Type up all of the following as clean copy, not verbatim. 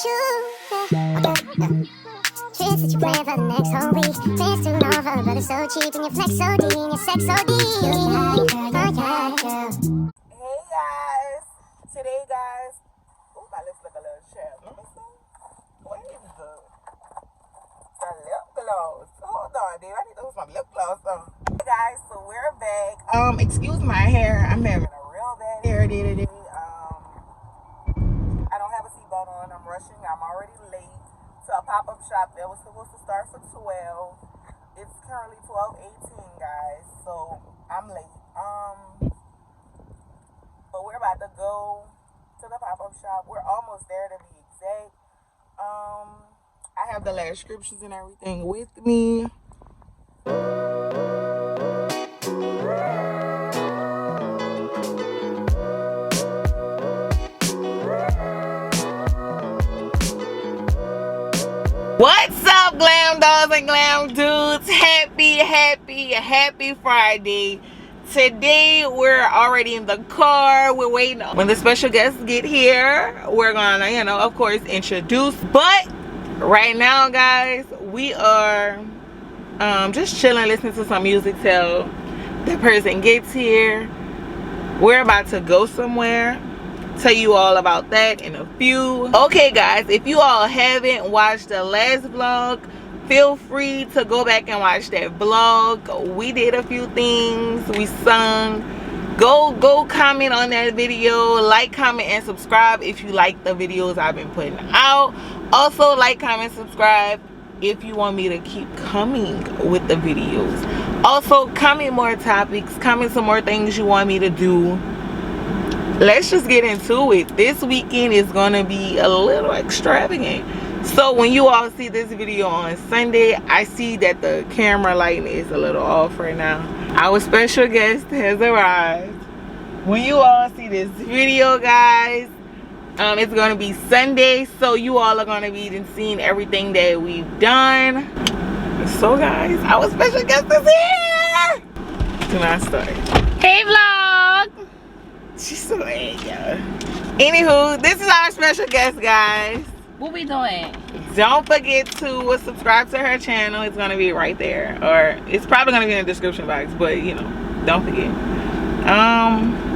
you. Tricks that you plan for the next whole week. Plans too long for a brother so cheap. And your flex so D and your sex so D. Hey guys. Today guys. Oh, my lips look a little chapped. Let me see. What is the lip gloss? Hold on, dude. I need to put some lip gloss on. Hey guys, so we're back. Excuse my hair. I'm having a real bad hair day today. I don't have a seatbelt on. I'm rushing. I'm already late to a pop-up shop that was supposed to start for 12. It's currently 12:18, guys. So I'm late. But we're about to go to the pop-up shop. We're almost there to be exact. I have the last scriptures and everything with me. What's up, glam dolls and glam dudes? Happy Friday. Today we're already in the car. We're waiting when the special guests get here. We're gonna, of course, introduce. But right now, guys, we are just chilling, listening to some music till the person gets here. We're about to go somewhere. Tell you all about that in a few. Okay guys, if you all haven't watched the last vlog, feel free to go back and watch that vlog. We did a few things. We sung. Go comment on that video. Like, comment, and subscribe if you like the videos I've been putting out. Also like, comment, subscribe if you want me to keep coming with the videos. Also comment more topics, comment some more things you want me to do. Let's just get into it. This weekend is gonna be a little extravagant. So when you all see this video on Sunday, I see that the camera lighting is a little off right now. Our special guest has arrived. When you all see this video, guys, it's gonna be Sunday, so you all are gonna be seeing everything that we've done. So guys, our special guest is here. Do not start. Hey vlog. She's so late, y'all. Anywho, this is our special guest, guys. What we doing? Don't forget to subscribe to her channel. It's gonna be right there, or it's probably gonna be in the description box. But don't forget.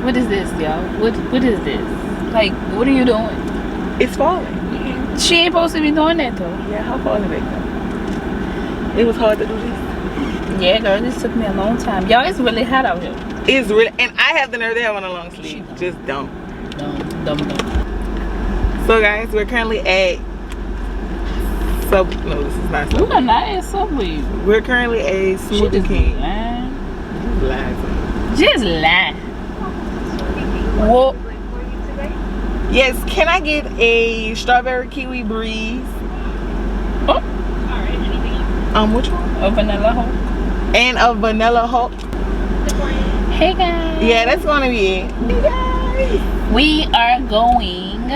What is this, y'all? What is this? Like, what are you doing? It's falling. She ain't supposed to be doing that though. Yeah, how far is it though? It was hard to do this. Yeah, girl, this took me a long time. Y'all, it's really hot out here. It's really, and I have the nerve to have on a long sleeve. Just don't. Dumb. So guys, we're currently at no, this is not Subway. We're not at Subway. We're currently at Smoothie King. Just lie. What? Yes, can I get a strawberry kiwi breeze? Oh. Alright, anything else? Which one? A vanilla Hulk. And a vanilla Hulk. Hey guys. Yeah, that's gonna be it. Hey guys. We are going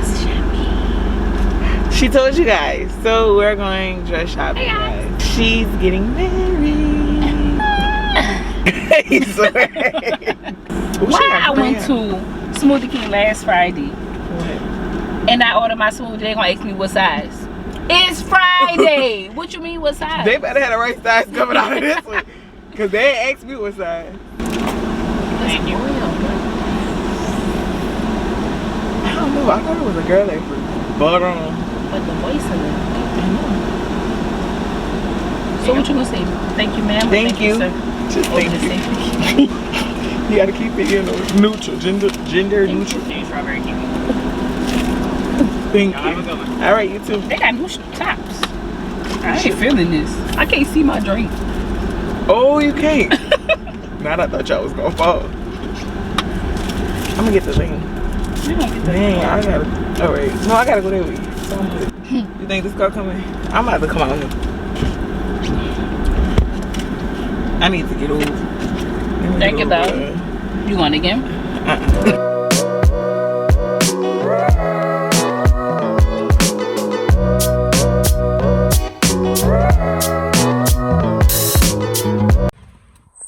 shopping. She told you guys, so we're going dress shopping, guys. She's getting married. Why I went to Smoothie King last Friday. What? And I ordered my smoothie. They're gonna ask me what size. It's Friday. What you mean what size? They better have the right size coming out of this one, cause they asked me what size. Thank you. I don't know. I thought it was a girl that put butter on. But the voice of it. So what you gonna say? Thank you, ma'am. Thank you. Sir. Just thank you. You gotta keep it, neutral, gender neutral. Strawberry kiwi. Thank you. All right, you too. They got new tops. I ain't feeling this. I can't see my drink. Oh, you can't. Now I thought y'all was gonna fall. I'm gonna get the thing. You don't get the Dang, I gotta. All right. No, I gotta go there with you. So I'm good. You think this car coming? I'm about to come out here. I need to get over. Think about it. You going again?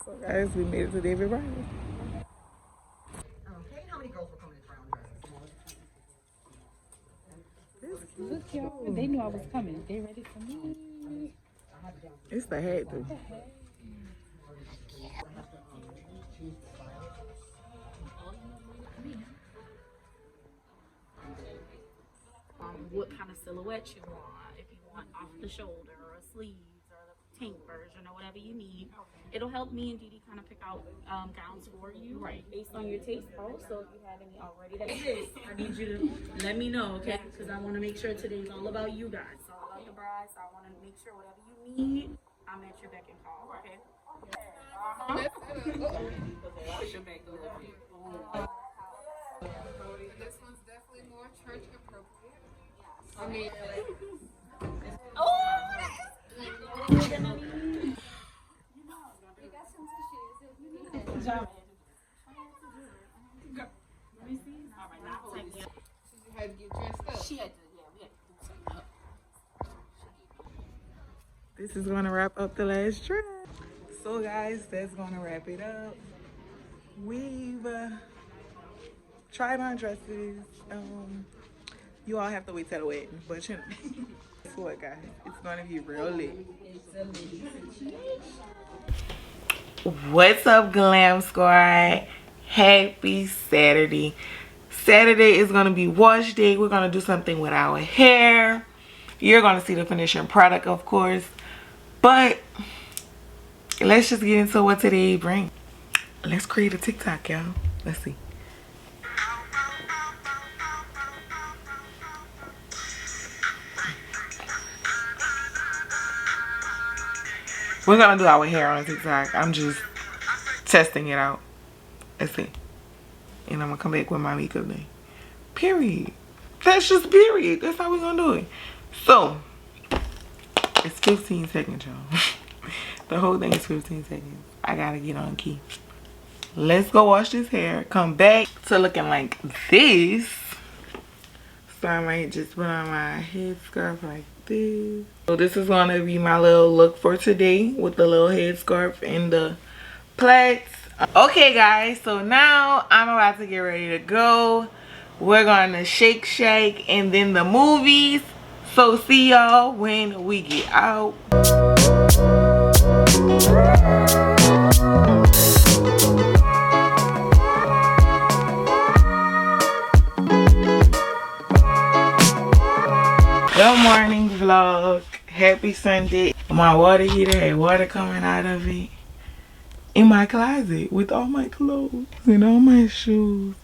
So guys, we made it to David Riley. Hey, how many girls were coming in brown dresses? They knew I was coming. They ready for me. It's the hat though. What kind of silhouette you want, if you want off the shoulder or sleeves or the tank version or whatever you need. It'll help me and Didi kind of pick out gowns for you, right, based on your taste. Also, if you have any already that exist, I need you to let me know, okay? Because I want to make sure today's all about you guys. It's all about the bride, so I want to make sure whatever you need, I'm at your beck and call, okay? This one's definitely more church appropriate. I mean, you had to get dressed up. This is gonna wrap up the last trip. So guys, that's gonna wrap it up. We've tried on dresses. You all have to wait till the wedding, but you know, guess what, guys? It's gonna be real lit. What's up, Glam Squad? Happy Saturday. Saturday is gonna be wash day. We're gonna do something with our hair. You're gonna see the finishing product, of course, but let's just get into what today brings. Let's create a TikTok, y'all. Let's see. We're gonna do our hair on TikTok. I'm just testing it out. Let's see. And I'm gonna come back with my makeup day. Period. That's just period. That's how we're gonna do it. So, it's 15 seconds, y'all. The whole thing is 15 seconds. I gotta get on key. Let's go wash this hair. Come back to looking like this. So I might just put on my headscarf like this. So this is gonna be my little look for today with the little headscarf and the plaits. Okay guys, so now I'm about to get ready to go. We're gonna Shake Shack and then the movies. So see y'all when we get out. Good morning vlog. Happy Sunday. My water heater had water coming out of it in my closet with all my clothes and all my shoes.